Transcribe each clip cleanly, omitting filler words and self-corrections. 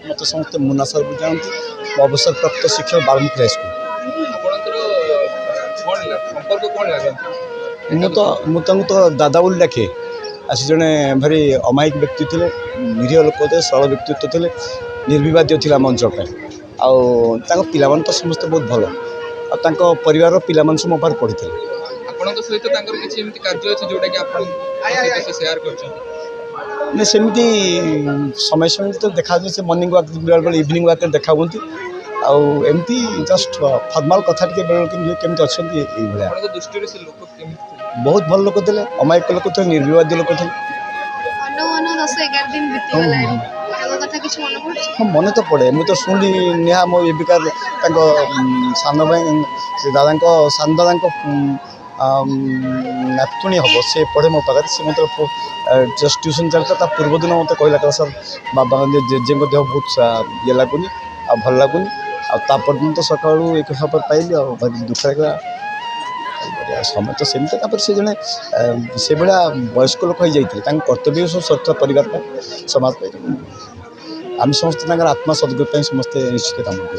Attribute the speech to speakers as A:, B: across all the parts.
A: मत समस्त मुन्ना सर भी जानती अवसरप्राप्त शिक्षक बालमुखी हाईस्कल तो दादा बोली डाके आसी जड़े भारी अमायिक व्यक्ति थे निरीह लोक थे सरल व्यक्तित्व थे निर्विवाद्य थी आम अंचल आउ पिला तो समस्ते बहुत भल आ परिवार पिला सब मो पार पढ़ी नहीं सेमती समय समय तो देखा से मॉर्निंग वॉक बेले इवनिंग वॉक देखा एमती जस्ट फर्माल कथा केमती अच्छा बहुत भल लोक थे अमायिक लोक थे निर्विवादी लोक थे हाँ मन तो पड़े मुझे तो शुणी निहा मो एबिकार सान भाई दादा सान दादा नातुणी हम से पढ़े मो पाखे से मतलब जस्ट ट्यूशन चलता पूर्व दिन मत कहला सर बाबा जेजे देह बहुत ये लगुनि आ भल लगुनि आपर तो सका एक खबर पाइली भारी दुख लगा समय तो सेमती से जड़े से भाया वयस्क लोक हो जाते कर्तव्य सब सत्ता परिवार समाज आम समस्त आत्मा सदगुण समस्ते निश्चित काम कर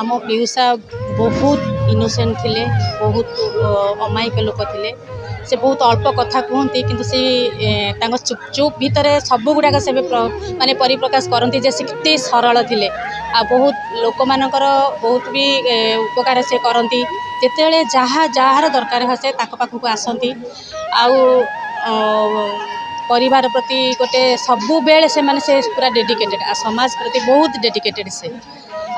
B: आम पियूषा बहुत इनोसेंट थिले बहुत अमायिक लोक थिले से बहुत अल्प कथा कहती किंतु से चुप चुप भितर सब गुड़ाक से माने परिप्रकाश करती जे से कितने सरल थिले आ बहुत लोक मानकर बहुत भी उपकार से करती जिते जार दरकार हे से पाखक आसती परिवार प्रति गोटे सबु बेले से पूरा डेडिकेटेड आ समाज प्रति बहुत डेडिकेटेड से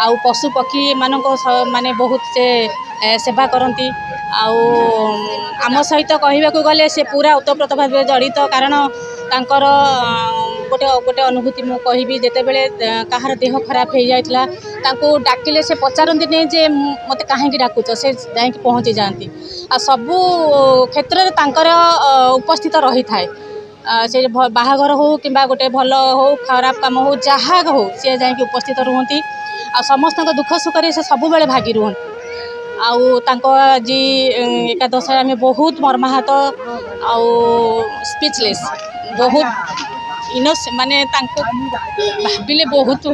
B: आउ पशु पक्षी मानक माने बहुत से सेवा करती आम सहित कहवाक गले से पूरा ओतप्रोत भाव जड़ित कारण तांकर गोटे गोटे अनुभूति मु कहि जिते बड़े कहार देह खराब हो जाता डाकिले से पचारती नहीं जे मत कहीं डाकुच से जा पहुँची जाती आ सबू क्षेत्र में उपस्थित रही थाए से बाहाघर हो कि गोटे भल हो खराब काम हो जहाँ हो सी जा उपस्थित रुहति आ समस्त दुख सुख से सब बेले भागी रुहति आज एकादश आम बहुत मर्माहत स्पीचलेस बहुत इनोस माने भाविले बहुत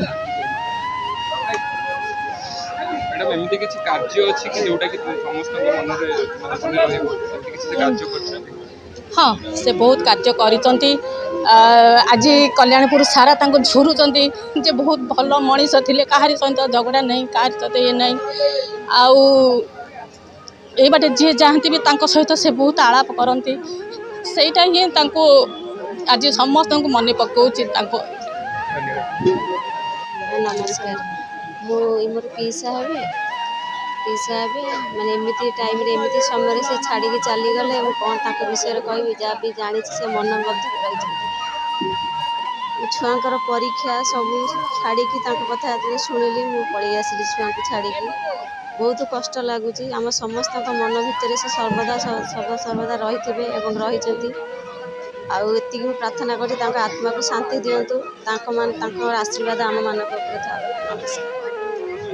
C: मैडम एमती किसी कार्य अछि कि जोटा कि समस्त मन रे कार्य करछन
B: हाँ से बहुत कार्य करिसंती आज कल्याणपुर सारा झुरुचंती जे बहुत भल मनीष थिले कहारी सहित झगड़ा नहीं कहारी सहित ये नहीं आउ ए बाटे जी जाती भी सहित से बहुत आलाप करती सेटा ही आज समस्त को मन पकाउछि
D: नमस्कार मोर पीसा हे माने एमती टाइम रे एमती समय से छाड़ी के चली गले कौन ताक विषय कहबी जहाँ भी जानी से मन बद्ध रही छुआंकर परीक्षा सब छाड़ी कथा शुणिली मु पलि आसली छुआ को छाड़ी बहुत कष्ट लगुच आम समस्त मन भितर से सर्वदा रही रही आती प्रार्थना करी आत्मा को शांति दिंतु आशीर्वाद आम मान।